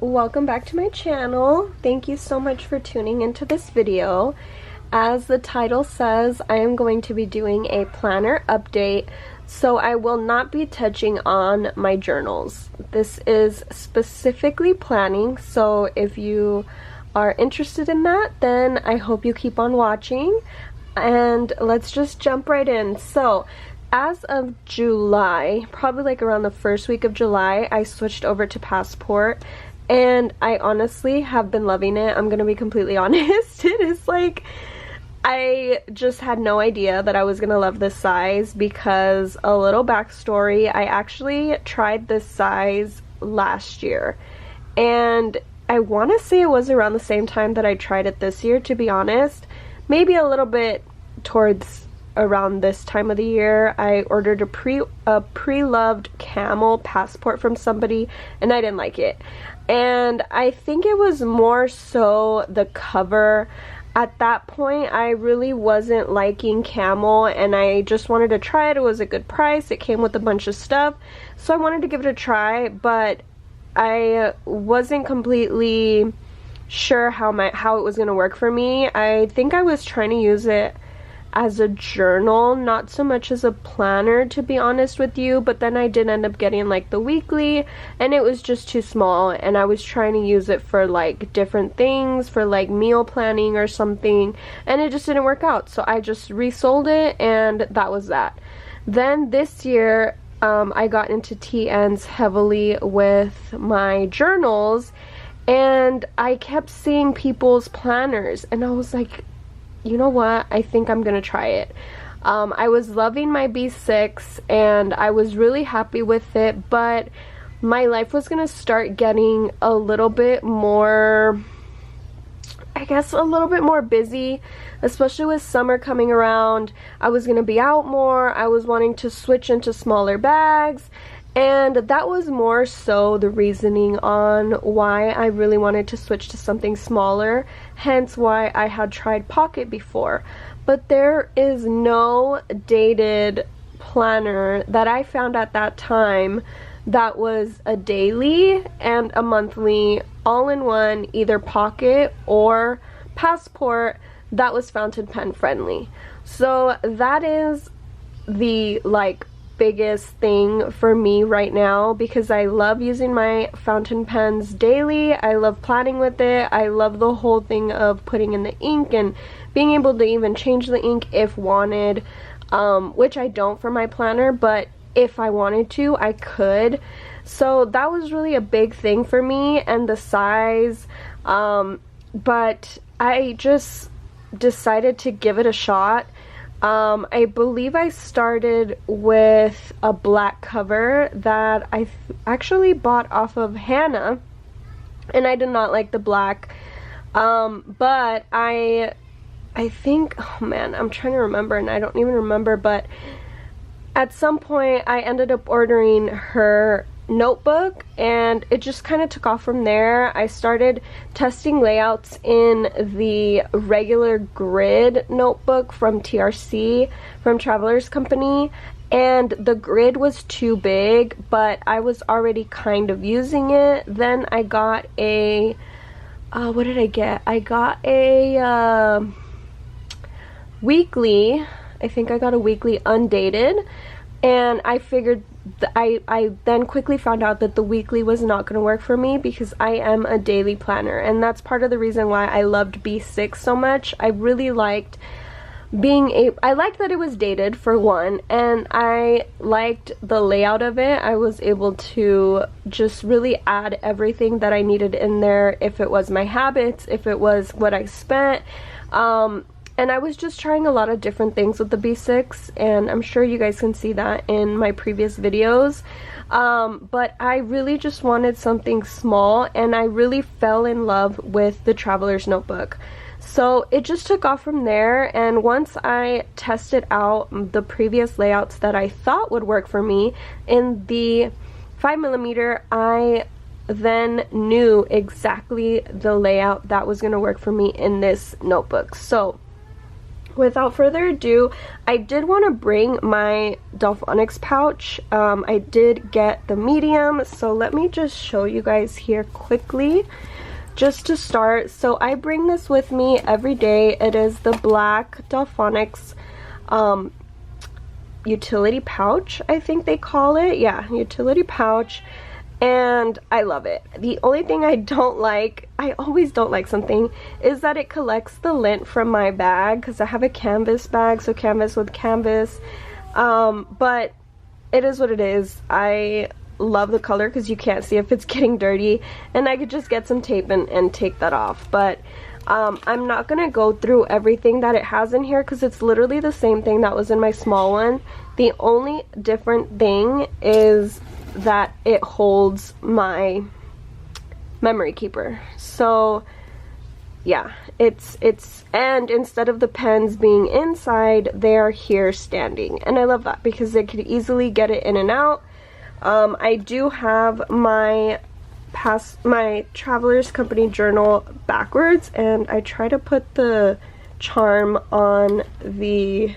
welcome back to my channel. Thank you so much for tuning into this video. As the title says, I am going to be doing a planner update, so I will not be touching on my journals. This is specifically planning, so if you are interested in that, then I hope you keep on watching, and let's just jump right in. So as of July, probably like around the first week of July, I switched over to Passport, and I honestly have been loving it. I'm gonna be completely honest. It is like, I just had no idea that I was gonna love this size, because a little backstory, I actually tried this size last year, and I want to say it was around the same time that I tried it this year, to be honest. Maybe a little bit towards around this time of the year. I ordered a pre-loved camel Passport from somebody, and I didn't like it. And I think it was more so the cover. At that point, I really wasn't liking camel, and I just wanted to try it. It was a good price. It came with a bunch of stuff, so I wanted to give it a try, but I wasn't completely sure how it was going to work for me. I think I was trying to use it as a journal, not so much as a planner, to be honest with you, but then I did end up getting like the weekly, and it was just too small, and I was trying to use it for like different things, for like meal planning or something, and it just didn't work out, so I just resold it, and that was that. Then this year I got into TNs heavily with my journals, and I kept seeing people's planners, and I was like, you know what, I think I'm gonna try it. I was loving my B6 and I was really happy with it, but my life was gonna start getting a little bit more, I guess, a little bit more busy, especially with summer coming around. I was gonna be out more. I was wanting to switch into smaller bags, and that was more so the reasoning on why I really wanted to switch to something smaller, hence why I had tried Pocket before. But there is no dated planner that I found at that time that was a daily and a monthly all-in-one, either Pocket or Passport, that was fountain pen friendly. So that is the biggest thing for me right now, because I love using my fountain pens daily. I love planning with it. I love the whole thing of putting in the ink and being able to even change the ink if wanted, which I don't for my planner, but if I wanted to, I could. So that was really a big thing for me, and the size, but I just decided to give it a shot. I believe I started with a black cover that I actually bought off of Hannah, and I did not like the black, but I think, oh man, I'm trying to remember, and I don't even remember, but at some point I ended up ordering her notebook, and it just kind of took off from there. I started testing layouts in the regular grid notebook from TRC, from Traveler's Company, and the grid was too big, but I was already kind of using it. Then I got a what did I get? I got a weekly. I think I got a weekly undated, and I figured I then quickly found out that the weekly was not going to work for me, because I am a daily planner, and that's part of the reason why I loved B6 so much. I really liked I liked that it was dated, for one, and I liked the layout of it. I was able to just really add everything that I needed in there, if it was my habits, if it was what I spent, and I was just trying a lot of different things with the B6, and I'm sure you guys can see that in my previous videos. But I really just wanted something small, and I really fell in love with the Traveler's Notebook. So it just took off from there, and once I tested out the previous layouts that I thought would work for me in the 5mm, I then knew exactly the layout that was going to work for me in this notebook. So without further ado, I did want to bring my Delphonics pouch. I did get the medium, so let me just show you guys here quickly just to start. So I bring this with me every day. It is the black Delphonics utility pouch, I think they call it. Yeah, utility pouch. And I love it. The only thing I don't like, I always don't like something, is that it collects the lint from my bag, because I have a canvas bag, so canvas with canvas. But it is what it is. I love the color because you can't see if it's getting dirty, and I could just get some tape and take that off. But I'm not gonna go through everything that it has in here because it's literally the same thing that was in my small one. The only different thing is that it holds my memory keeper. So yeah, and instead of the pens being inside, they're here standing, and I love that because they could easily get it in and out. I do have my Traveler's Company journal backwards, and I try to put the charm on the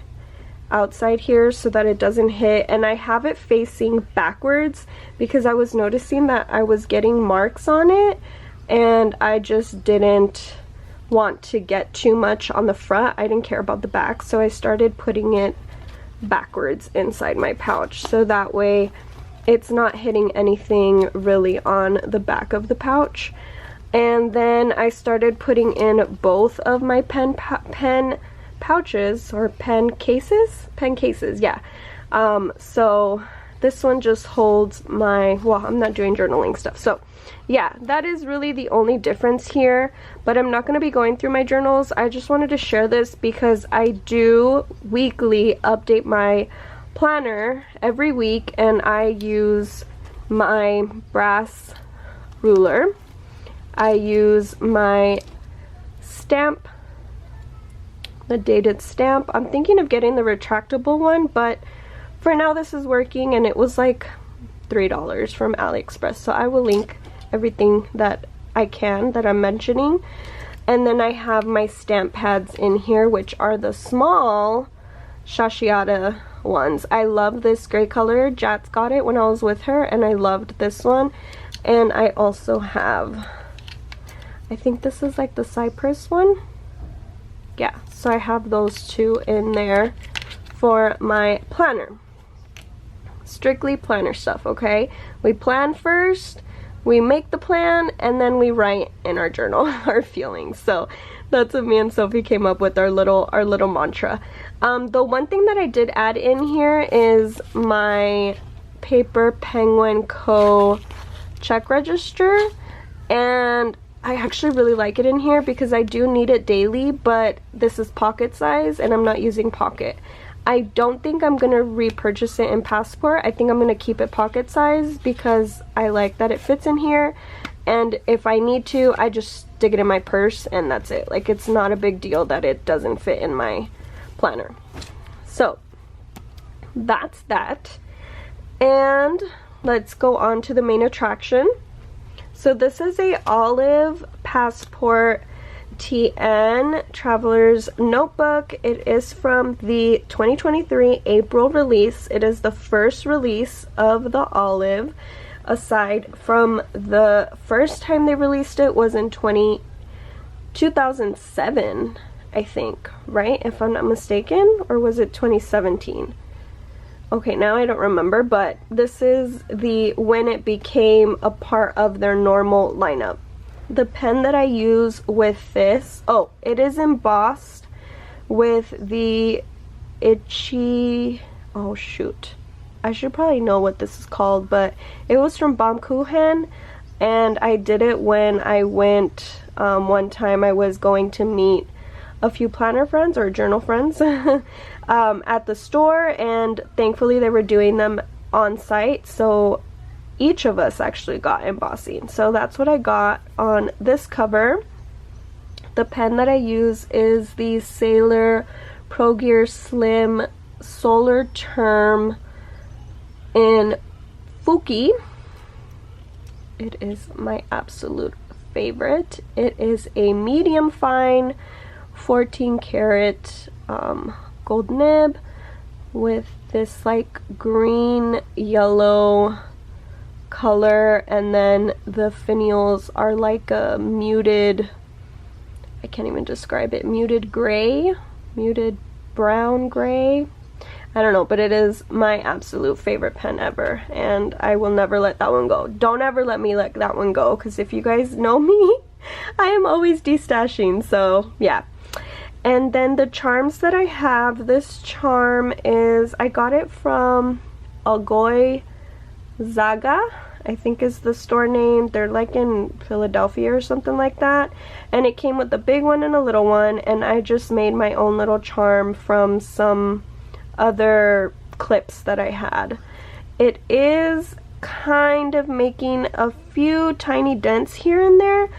outside here so that it doesn't hit, and I have it facing backwards because I was noticing that I was getting marks on it, and I just didn't want to get too much on the front. I didn't care about the back, so I started putting it backwards inside my pouch, so that way it's not hitting anything really on the back of the pouch. And then I started putting in both of my pen pouches, or pen cases, yeah. So this one just holds my, well, I'm not doing journaling stuff, so yeah, that is really the only difference here. But I'm not going to be going through my journals. I just wanted to share this because I do weekly update my planner every week, and I use my brass ruler. I use my stamp, the dated stamp. I'm thinking of getting the retractable one, but for now this is working, and it was like $3 from AliExpress, so I will link everything that I can that I'm mentioning. And then I have my stamp pads in here, which are the small Sashiata ones. I love this gray color. Jats got it when I was with her, and I loved this one. And I also have, I think this is like the cypress one. Yeah, so I have those two in there for my planner. Strictly planner stuff, okay? We plan first, we make the plan, and then we write in our journal our feelings. So that's what me and Sophie came up with, our little mantra. The one thing that I did add in here is my Paper Penguin Co. check register, and I actually really like it in here because I do need it daily, but this is pocket size and I'm not using pocket. I don't think I'm gonna repurchase it in Passport. I think I'm gonna keep it pocket size because I like that it fits in here, and if I need to, I just stick it in my purse and that's it. Like, it's not a big deal that it doesn't fit in my planner. So that's that, and let's go on to the main attraction. So this is a olive Passport TN Traveler's Notebook. It is from the 2023 April release. It is the first release of the olive, aside from the first time they released it was in 2007, I think, right? If I'm not mistaken, or was it 2017? Okay, now I don't remember, but this is the when it became a part of their normal lineup. The pen that I use with this, oh, it is embossed with the itchy, oh shoot, I should probably know what this is called, but it was from Baumkuchen, and I did it when I went, one time I was going to meet a few planner friends or journal friends at the store, and thankfully they were doing them on site, so each of us actually got embossing. So that's what I got on this cover. The pen that I use is the Sailor Pro Gear Slim Solar Term in Fuki. It is my absolute favorite. It is a medium fine 14 karat gold nib with this like green yellow color, and then the finials are like a muted, I can't even describe it, muted gray, muted brown gray. I don't know, but it is my absolute favorite pen ever, and I will never let that one go. Don't ever let me let that one go, because if you guys know me, I am always destashing, so yeah. And then the charms that I have, this charm is, I got it from Algoy Zaga, I think is the store name. They're like in Philadelphia or something like that. And it came with a big one and a little one, and I just made my own little charm from some other clips that I had. It is kind of making a few tiny dents here and there,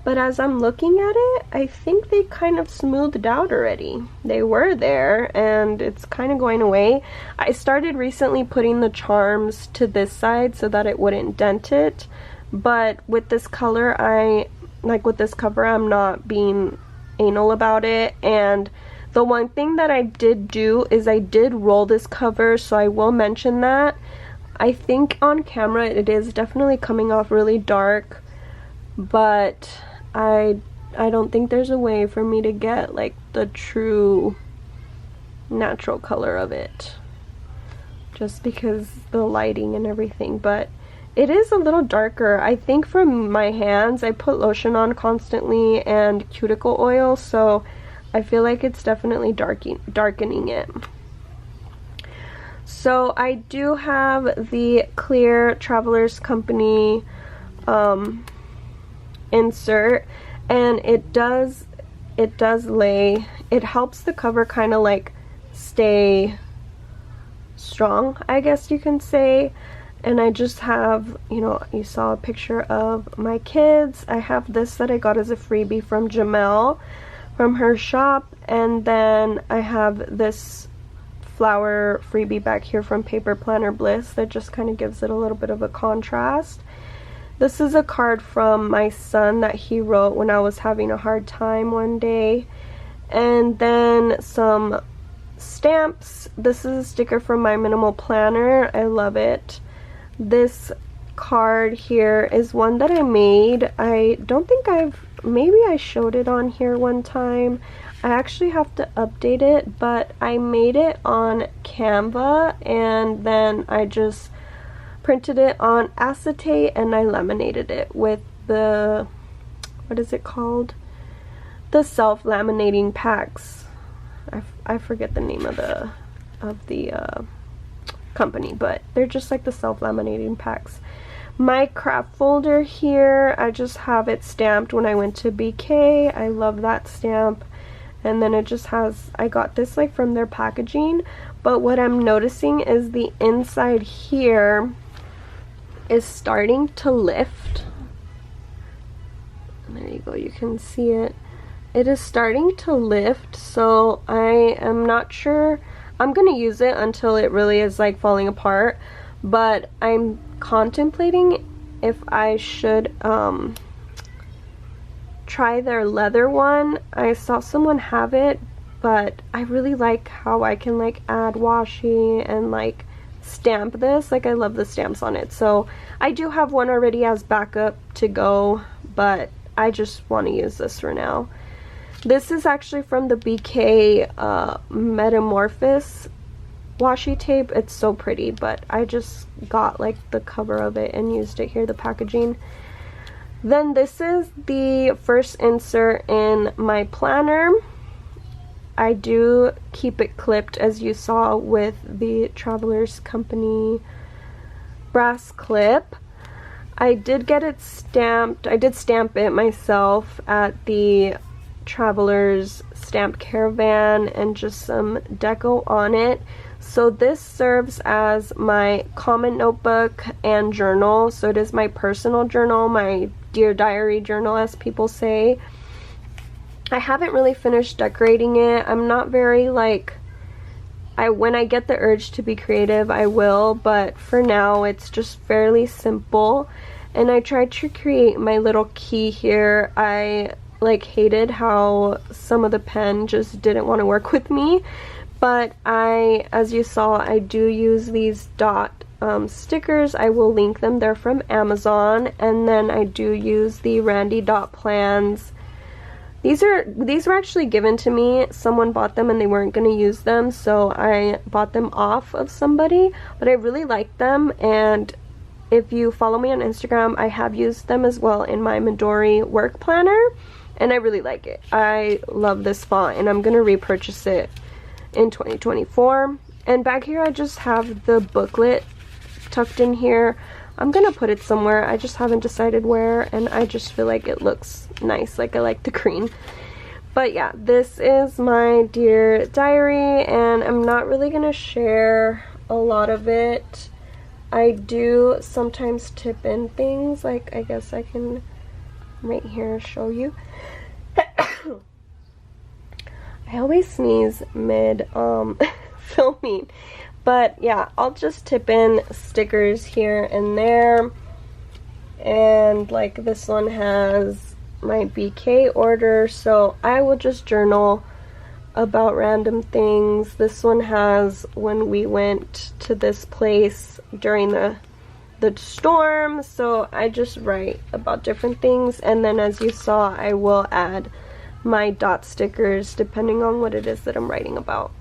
but as I'm looking at it, I think they kind of smoothed out already. They were there and it's kind of going away. I started recently putting the charms to this side so that it wouldn't dent it, but with this color, with this cover, I'm not being anal about it. And the one thing that I did do is I did roll this cover, so I will mention that. I think on camera it is definitely coming off really dark, but I don't think there's a way for me to get like the true natural color of it, just because the lighting and everything. But it is a little darker. I think from my hands, I put lotion on constantly and cuticle oil, so I feel like it's definitely darkening it. So I do have the clear Travelers Company insert, and it does lay, it helps the cover kind of like stay strong, I guess you can say. And I just have, you know, you saw a picture of my kids. I have this that I got as a freebie from Jamel from her shop, and then I have this flower freebie back here from Paper Planner Bliss that just kind of gives it a little bit of a contrast. This is a card from my son that he wrote when I was having a hard time one day. And then some stamps. This is a sticker from my minimal planner. I love it. This card here is one that I made. I don't think maybe I showed it on here one time. I actually have to update it, but I made it on Canva, and then I just printed it on acetate and I laminated it with the, what is it called? The self-laminating packs. I forget the name of the company, but they're just like the self-laminating packs. My craft folder here, I just have it stamped when I went to BK. I love that stamp. And then it just has, I got this like from their packaging, but what I'm noticing is the inside here is starting to lift. There you go, you can see it. It is starting to lift, so I am not sure. I'm gonna use it until it really is like falling apart, but I'm contemplating if I should try their leather one. I saw someone have it, but I really like how I can like add washi and like stamp this. Like I love the stamps on it, so I do have one already as backup to go, but I just want to use this for now. This is actually from the BK Metamorphosis washi tape. It's so pretty, but I just got like the cover of it and used it here, the packaging. Then this is the first insert in my planner. I do keep it clipped, as you saw with the Travelers Company brass clip. I did get it stamped. I did stamp it myself at the Travelers Stamp Caravan and just some deco on it. So this serves as my comment notebook and journal. So it is my personal journal, my Dear Diary journal, as people say. I haven't really finished decorating it. I'm not very like, when I get the urge to be creative, I will, but for now it's just fairly simple. And I tried to create my little key here. I like hated how some of the pen just didn't want to work with me. But as you saw, I do use these dot stickers. I will link them. They're from Amazon. And then I do use the Randy dot plans. These were actually given to me. Someone bought them and they weren't going to use them, so I bought them off of somebody. But I really like them, and if you follow me on Instagram, I have used them as well in my Midori work planner, and I really like it. I love this font, and I'm going to repurchase it in 2024. And back here I just have the booklet tucked in here. I'm gonna put it somewhere. I just haven't decided where, and I just feel like it looks nice. Like, I like the green. But yeah, this is my Dear Diary, and I'm not really gonna share a lot of it. I do sometimes tip in things, like I guess I can right here show you. I always sneeze mid filming. But yeah, I'll just tip in stickers here and there. And like this one has my BK order, so I will just journal about random things. This one has when we went to this place during the storm, so I just write about different things. And then as you saw, I will add my dot stickers depending on what it is that I'm writing about.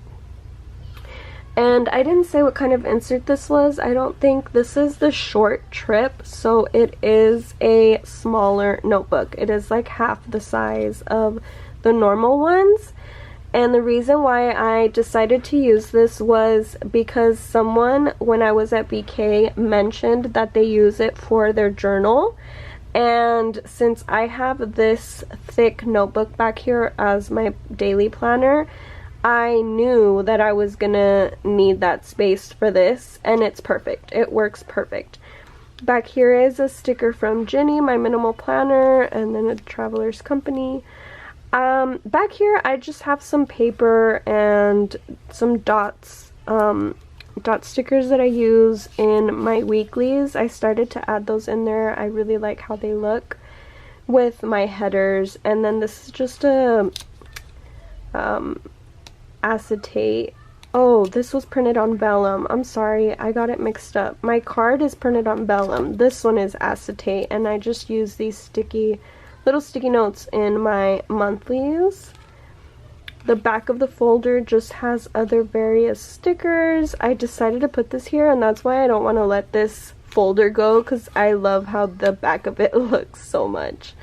And I didn't say what kind of insert this was. I don't think. This is the short trip, so it is a smaller notebook. It is like half the size of the normal ones. And the reason why I decided to use this was because someone, when I was at BK, mentioned that they use it for their journal. And since I have this thick notebook back here as my daily planner, I knew that I was gonna need that space for this, and it's perfect. It works perfect. Back here is a sticker from Ginny, my minimal planner, and then a Traveler's Company. Back here I just have some paper and some dots, dot stickers that I use in my weeklies. I started to add those in there. I really like how they look with my headers. And then this is just a acetate. Oh, this was printed on vellum. I'm sorry, I got it mixed up. My card is printed on vellum. This one is acetate, and I just use these little sticky notes in my monthlies. The back of the folder just has other various stickers. I decided to put this here, and that's why I don't want to let this folder go, because I love how the back of it looks so much.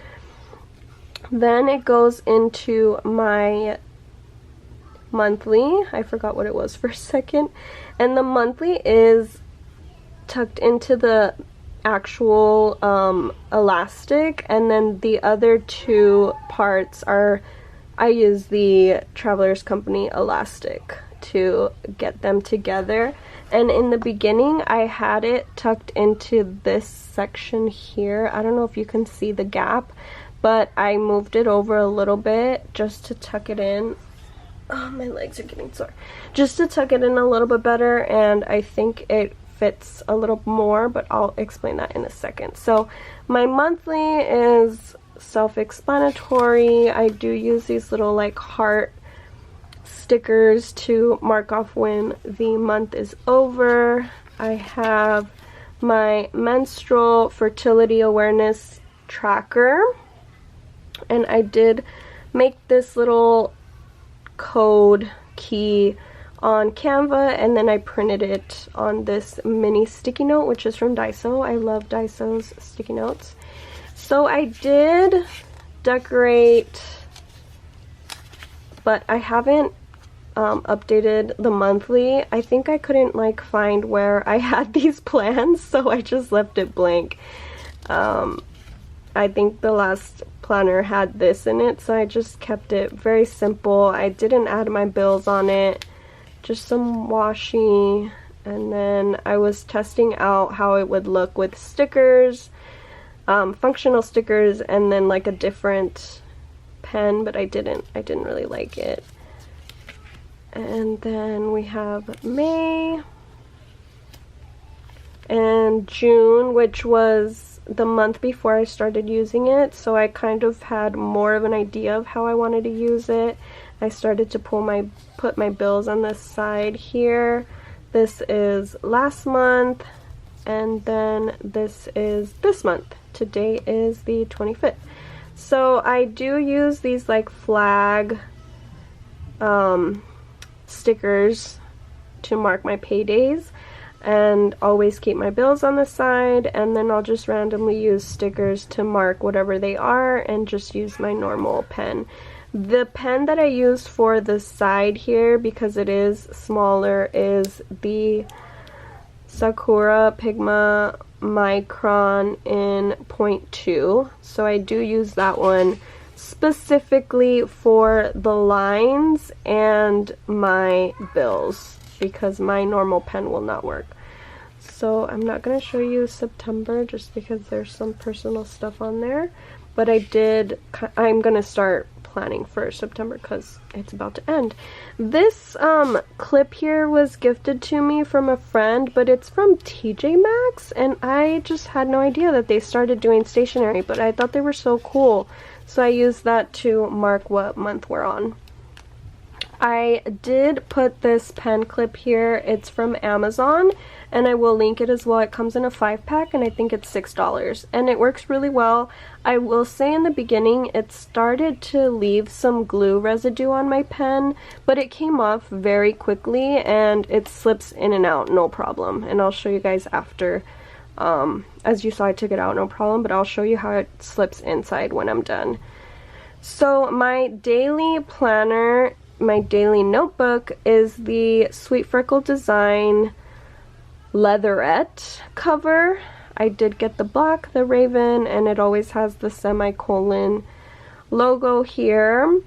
Then it goes into my monthly. I forgot what it was for a second. And the monthly is tucked into the actual elastic, and then the other two parts are, I use the Traveler's Company elastic to get them together. And in the beginning I had it tucked into this section here. I don't know if you can see the gap, but I moved it over a little bit just to tuck it in. Oh, my legs are getting sore. Just to tuck it in a little bit better, and I think it fits a little more, but I'll explain that in a second. So my monthly is self-explanatory. I do use these little like heart stickers to mark off when the month is over. I have my menstrual fertility awareness tracker, and I did make this little code key on Canva, and then I printed it on this mini sticky note, which is from Daiso. I love Daiso's sticky notes. So I did decorate, but I haven't updated the monthly. I think I couldn't like find where I had these plans, so I just left it blank. I think the last planner had this in it, so I just kept it very simple. I didn't add my bills on it, just some washi, and then I was testing out how it would look with stickers, functional stickers, and then like a different pen, but I didn't really like it. And then we have May and June, which was the month before I started using it, so I kind of had more of an idea of how I wanted to use it. I started to put my bills on this side here. This is last month, and then this is this month. Today is the 25th. So I do use these like flag stickers to mark my paydays, and always keep my bills on the side, and then I'll just randomly use stickers to mark whatever they are and just use my normal pen. The pen that I use for the side here, because it is smaller, is the Sakura Pigma Micron in 0.2. So I do use that one specifically for the lines and my bills, because my normal pen will not work. So I'm not going to show you September just because there's some personal stuff on there, but I'm going to start planning for September because it's about to end. This clip here was gifted to me from a friend, but it's from TJ Maxx, and I just had no idea that they started doing stationery, but I thought they were so cool, so I used that to mark what month we're on. I did put this pen clip here. It's from Amazon, and I will link it as well. It comes in a 5-pack, and I think it's $6, and it works really well. I will say in the beginning it started to leave some glue residue on my pen, but it came off very quickly, and it slips in and out no problem, and I'll show you guys after. As you saw, I took it out no problem, but I'll show you how it slips inside when I'm done. So my daily planner, my daily notebook, is the Sweet Freckle Design leatherette cover. I did get the black, the raven, and it always has the semicolon logo here.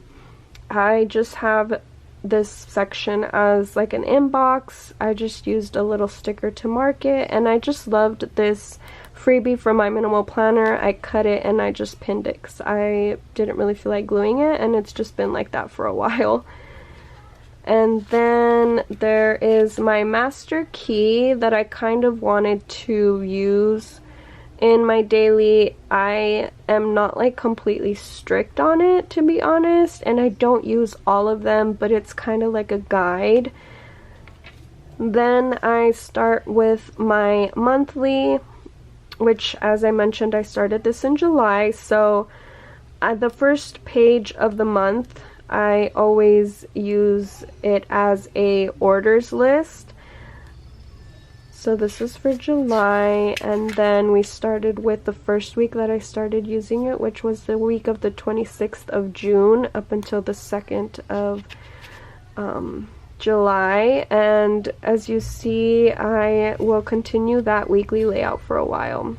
I just have this section as like an inbox. I just used a little sticker to mark it, and I just loved this freebie from my minimal planner. I cut it and I just pinned it because I didn't really feel like gluing it, and it's just been like that for a while. And then there is my master key that I kind of wanted to use in my daily. I am not like completely strict on it, to be honest, and I don't use all of them, but it's kind of like a guide. Then I start with my monthly, which, as I mentioned, I started this in July, so at the first page of the month I always use it as a orders list. So this is for July, and then we started with the first week that I started using it, which was the week of the 26th of June up until the 2nd of July, and as you see, I will continue that weekly layout for a while.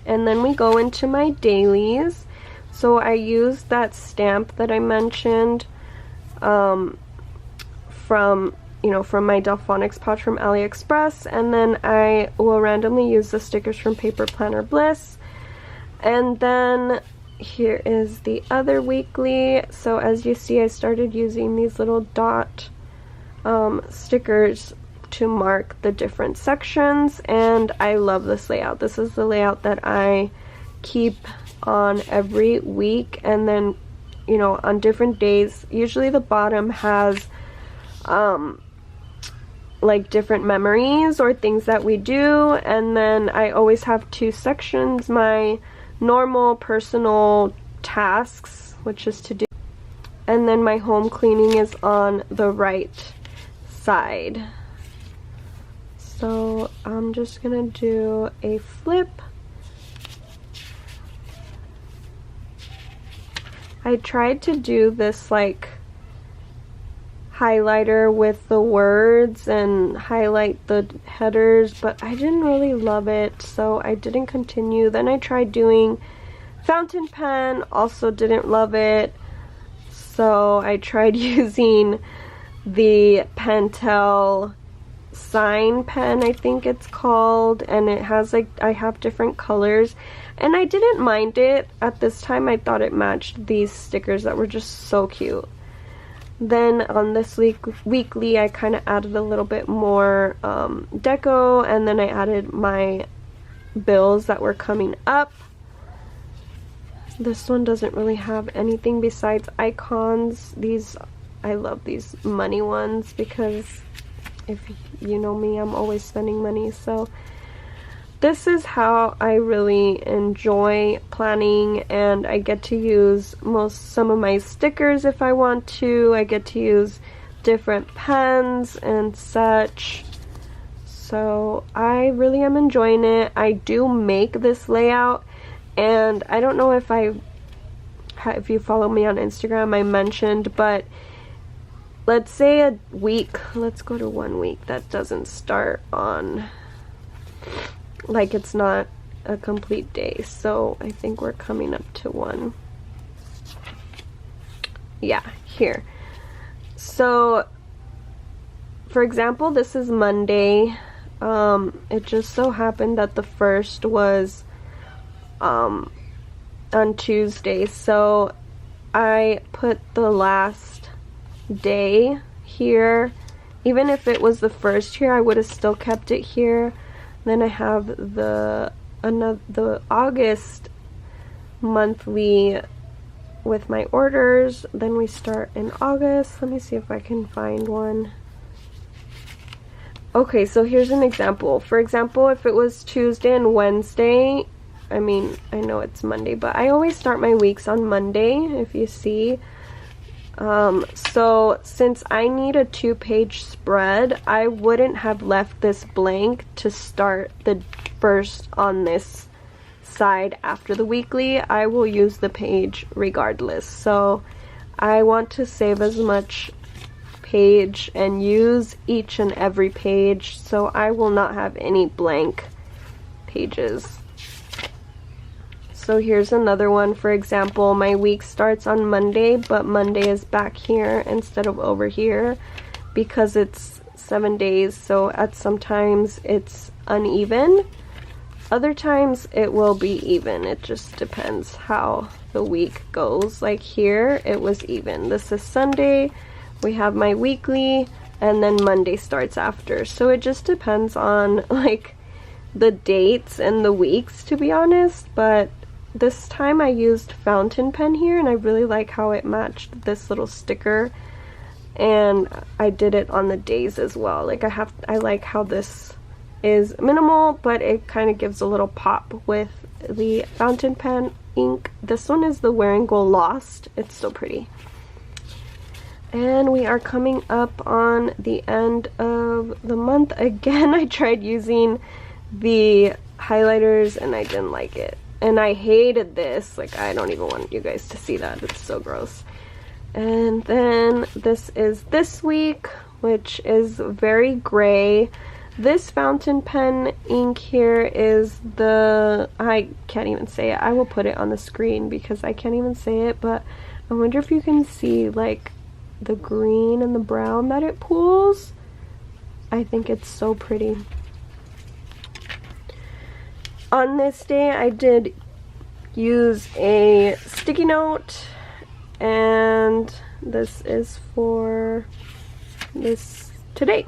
And then we go into my dailies. So I used that stamp that I mentioned from my Delphonics pouch from AliExpress, and then I will randomly use the stickers from Paper Planner Bliss. And then here is the other weekly. So as you see, I started using these little dot stickers to mark the different sections, and I love this layout. This is the layout that I keep on every week, and then on different days, usually the bottom has like different memories or things that we do, and then I always have two sections: my normal personal tasks, which is to do, and then my home cleaning is on the right side. So I'm just gonna do a flip. I tried to do this like highlighter with the words and highlight the headers, but I didn't really love it, so I didn't continue. Then I tried doing fountain pen, also didn't love it, so I tried using the Pentel sign pen, I think it's called, and it has like, I have different colors, and I didn't mind it. At this time I thought it matched these stickers that were just so cute. Then on this weekly I kind of added a little bit more deco, and then I added my bills that were coming up. This one doesn't really have anything besides icons. These, I love these money ones because if you know me, I'm always spending money. So this is how I really enjoy planning, and I get to use some of my stickers if I want to. I get to use different pens and such. So I really am enjoying it. I do make this layout, and I don't know if you follow me on Instagram, I mentioned, but let's say a week, let's go to 1 week that doesn't start on, like, it's not a complete day. So I think we're coming up to one. Yeah, here. So for example, this is Monday. It just so happened that the first was on Tuesday, so I put the last day here. Even if it was the first here, I would have still kept it here. Then I have the August monthly with my orders. Then we start in August. Let me see if I can find one. Okay, so here's an example. For example, if it was Tuesday and Wednesday, I mean, I know it's Monday, but I always start my weeks on Monday, if you see. So since I need a 2-page spread, I wouldn't have left this blank to start the first on this side after the weekly. I will use the page regardless. So I want to save as much page and use each and every page, so I will not have any blank pages. So here's another one. For example, my week starts on Monday, but Monday is back here instead of over here because it's 7 days, so at sometimes it's uneven. Other times it will be even. It just depends how the week goes. Like here, it was even. This is Sunday, we have my weekly, and then Monday starts after. So it just depends on like the dates and the weeks, to be honest. But this time I used fountain pen here, and I really like how it matched this little sticker, and I did it on the days as well. Like I like how this is minimal, but it kind of gives a little pop with the fountain pen ink. This one is the Wearing Gold Lost. It's so pretty. And we are coming up on the end of the month. Again, I tried using the highlighters and I didn't like it. And I hated this. Like, I don't even want you guys to see that. It's so gross. And then this is this week, which is very gray. This fountain pen ink here is the, I can't even say it. I will put it on the screen because I can't even say it, but I wonder if you can see like the green and the brown that it pulls. I think it's so pretty. On this day, I did use a sticky note, and this is for this today.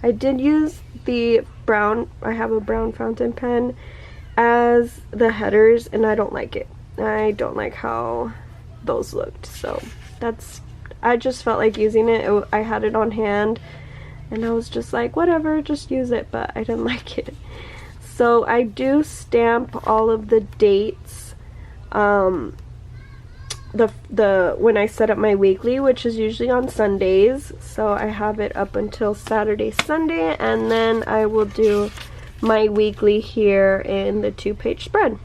I did use the brown, I have a brown fountain pen as the headers, and I don't like it. I don't like how those looked, so that's, I just felt like using it. I had it on hand, and I was just like, whatever, just use it, but I didn't like it. So I do stamp all of the dates when I set up my weekly, which is usually on Sundays. So I have it up until Saturday, Sunday, and then I will do my weekly here in the 2-page spread.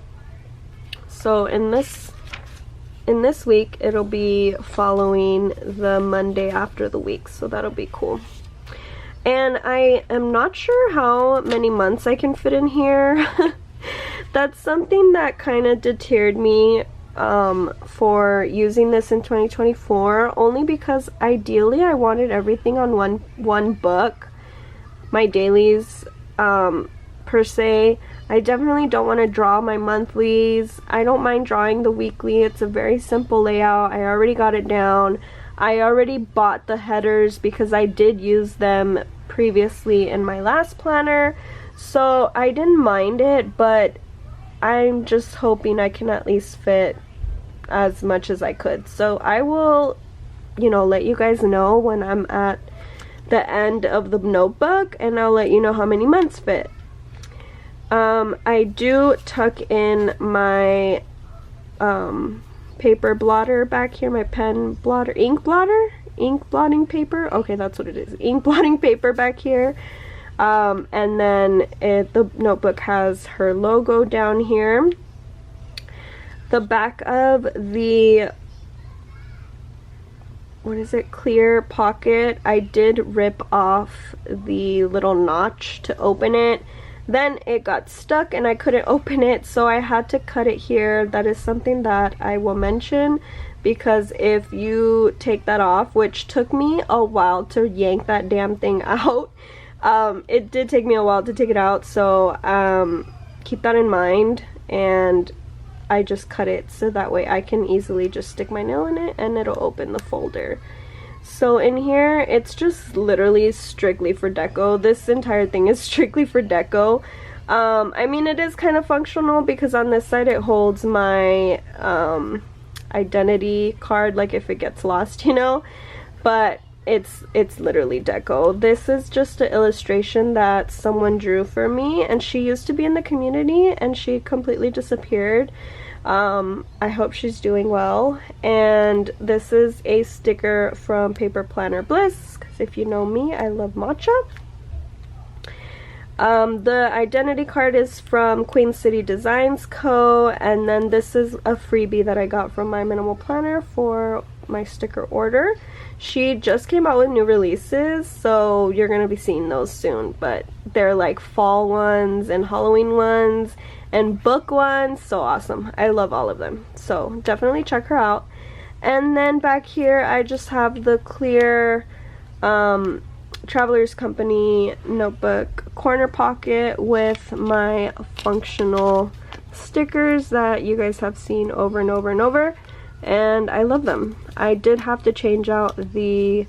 So in this week, it'll be following the Monday after the week, so that'll be cool. And I am not sure how many months I can fit in here. That's something that kind of deterred me for using this in 2024, only because ideally I wanted everything on one book, my dailies per se. I definitely don't want to draw my monthlies. I don't mind drawing the weekly. It's a very simple layout. I already got it down. I already bought the headers because I did use them previously in my last planner, so I didn't mind it, but I'm just hoping I can at least fit as much as I could. So I will, you know, let you guys know when I'm at the end of the notebook, and I'll let you know how many months fit. I do tuck in my paper blotter back here, my pen blotter, ink blotting paper. Okay, that's what it is. Ink blotting paper back here. And then the notebook has her logo down here. The back of the, what is it, clear pocket, I did rip off the little notch to open it. Then it got stuck and I couldn't open it, so I had to cut it here. That is something that I will mention, because if you take that off, which took me a while to yank that damn thing out, it did take me a while to take it out, so keep that in mind. And I just cut it so that way I can easily just stick my nail in it and it'll open the folder. So in here, it's just literally strictly for deco. This entire thing is strictly for deco. I mean, it is kind of functional because on this side it holds my identity card, like if it gets lost, you know, but it's literally deco. This is just an illustration that someone drew for me, and she used to be in the community and she completely disappeared. I hope she's doing well. And this is a sticker from Paper Planner Bliss, because if you know me, I love matcha. The identity card is from Queen City Designs Co. And then this is a freebie that I got from my minimal planner for my sticker order. She just came out with new releases, so you're gonna be seeing those soon, but they're like fall ones and Halloween ones and book ones. So awesome. I love all of them, so definitely check her out. And then back here I just have the clear Traveler's Company notebook corner pocket with my functional stickers that you guys have seen over and over and over, and I love them. I did have to change out the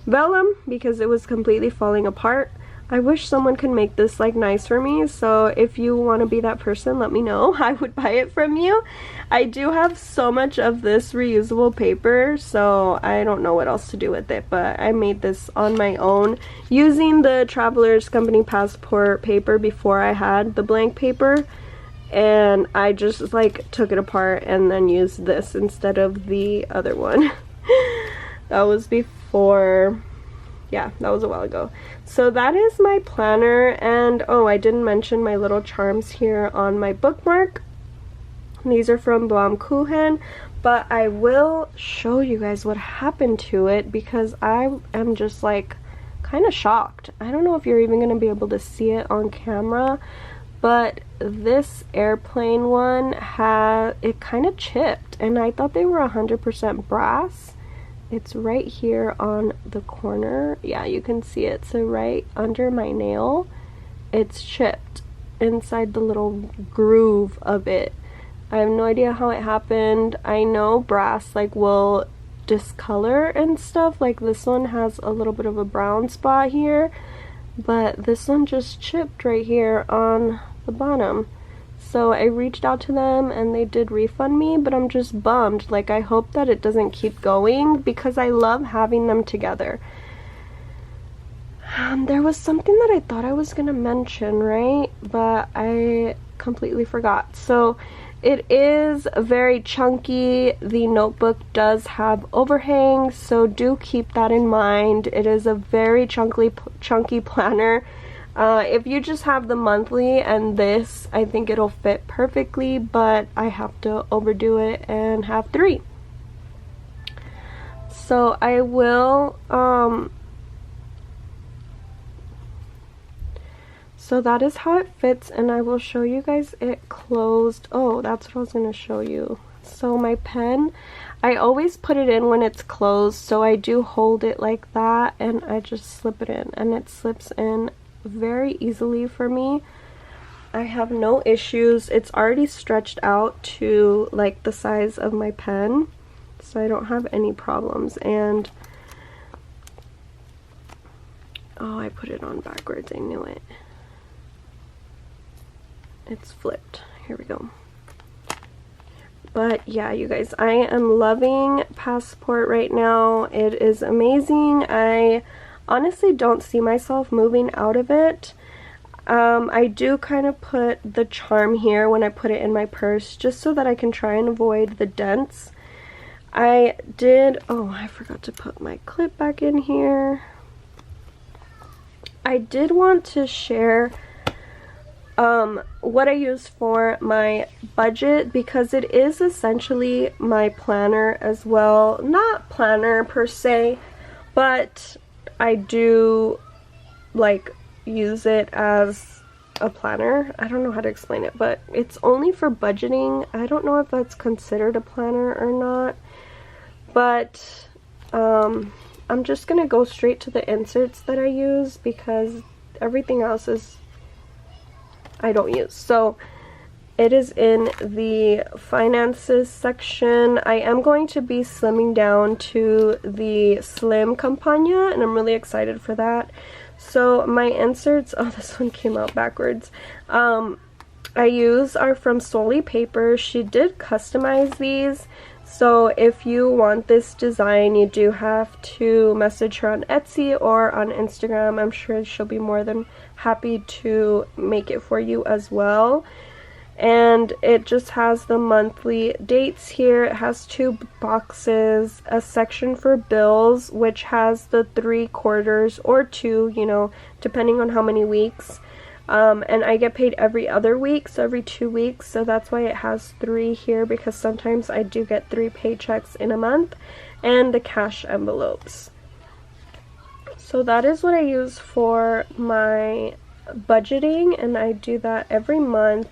vellum because it was completely falling apart. I wish someone could make this like nice for me, so if you want to be that person, let me know. I would buy it from you. I do have so much of this reusable paper, so I don't know what else to do with it, but I made this on my own using the Traveler's Company passport paper before I had the blank paper, and I just like took it apart and then used this instead of the other one. That was before, yeah, that was a while ago. So that is my planner. And oh, I didn't mention my little charms here on my bookmark. These are from Baumkuchen, but I will show you guys what happened to it because I am just like kind of shocked. I don't know if you're even going to be able to see it on camera, but this airplane one it kind of chipped, and I thought they were 100% brass. It's right here on the corner. Yeah, you can see it. So right under my nail, it's chipped inside the little groove of it. I have no idea how it happened. I know brass like will discolor and stuff. Like this one has a little bit of a brown spot here, but this one just chipped right here on the bottom. So I reached out to them and they did refund me, but I'm just bummed. Like I hope that it doesn't keep going because I love having them together. There was something that I thought I was gonna mention, right? But I completely forgot. So it is very chunky. The notebook does have overhangs, so do keep that in mind. It is a very chunky planner. If you just have the monthly and this, I think it'll fit perfectly, but I have to overdo it and have 3. So I will, so that is how it fits, and I will show you guys it closed. Oh, that's what I was going to show you. So my pen, I always put it in when it's closed, so I do hold it like that and I just slip it in, and it slips in very easily for me. I have no issues. It's already stretched out to like the size of my pen, so I don't have any problems. And oh, I put it on backwards, I knew it. It's flipped. Here we go. But yeah, you guys, I am loving Passport right now. It is amazing. I honestly don't see myself moving out of it. I do kind of put the charm here when I put it in my purse, just so that I can try and avoid the dents. I forgot to put my clip back in here. I did want to share what I use for my budget, because it is essentially my planner as well. Not planner per se, but I do like use it as a planner. I don't know how to explain it, but it's only for budgeting. I don't know if that's considered a planner or not, but I'm just gonna go straight to the inserts that I use, because everything else is I don't use. So it is in the finances section. I am going to be slimming down to the Slim Campagna, and I'm really excited for that. So my inserts, oh, this one came out backwards. I use are from Solely Paper. She did customize these. So if you want this design, you do have to message her on Etsy or on Instagram. I'm sure she'll be more than happy to make it for you as well. And it just has the monthly dates here. It has 2 boxes, a section for bills, which has the 3 quarters or 2, you know, depending on how many weeks. And I get paid every other week, so every 2 weeks, so that's why it has 3 here, because sometimes I do get 3 paychecks in a month. And the cash envelopes. So that is what I use for my budgeting, and I do that every month.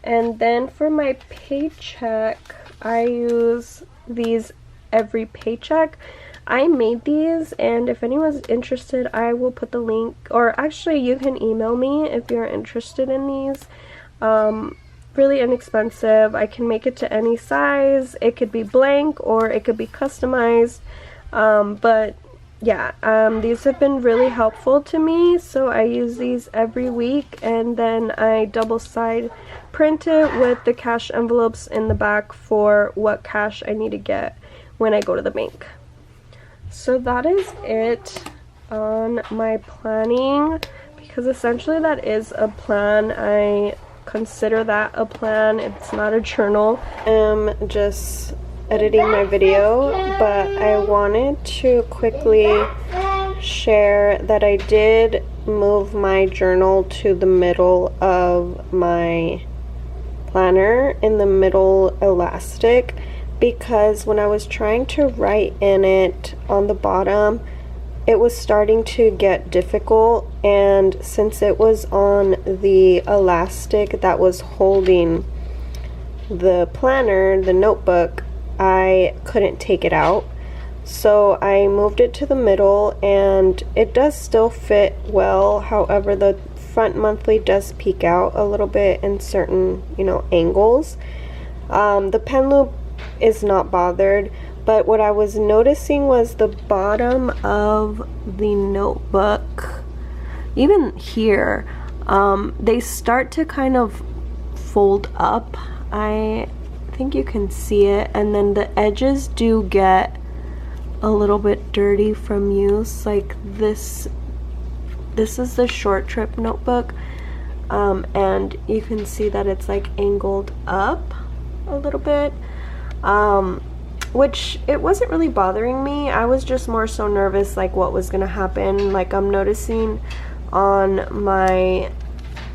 And then for my paycheck, I use these every paycheck. I made these, and if anyone's interested, I will put the link, or actually you can email me if you're interested in these. Really inexpensive. I can make it to any size. It could be blank or it could be customized, but yeah, these have been really helpful to me, so I use these every week, and then I double side print it with the cash envelopes in the back for what cash I need to get when I go to the bank. So that is it on my planning, because essentially that is a plan. I consider that a plan. It's not a journal. I'm just editing my video, but I wanted to quickly share that I did move my journal to the middle of my planner, in the middle elastic, because when I was trying to write in it on the bottom, it was starting to get difficult, and since it was on the elastic that was holding the planner, the notebook, I couldn't take it out. So I moved it to the middle, and it does still fit well. However, the front monthly does peek out a little bit in certain, you know, angles. The pen loop is not bothered, but what I was noticing was the bottom of the notebook, even here, they start to kind of fold up. I think you can see it, and then the edges do get a little bit dirty from use. Like this is the short trip notebook, and you can see that it's like angled up a little bit, which it wasn't really bothering me. I was just more so nervous, like what was gonna happen. Like I'm noticing on my,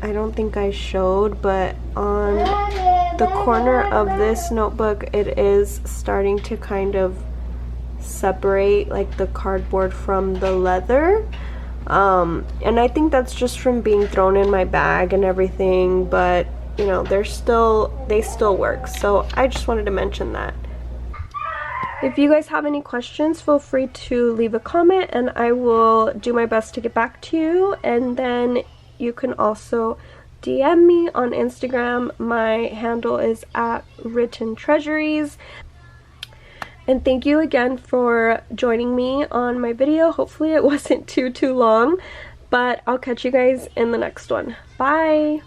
I don't think I showed, but on the corner of this notebook, it is starting to kind of separate, like the cardboard from the leather. And I think that's just from being thrown in my bag and everything, but you know, they still work. So I just wanted to mention that. If you guys have any questions, feel free to leave a comment and I will do my best to get back to you. And then you can also DM me on Instagram. My handle is @WrittenTreasuries. And thank you again for joining me on my video. Hopefully it wasn't too long, but I'll catch you guys in the next one. Bye!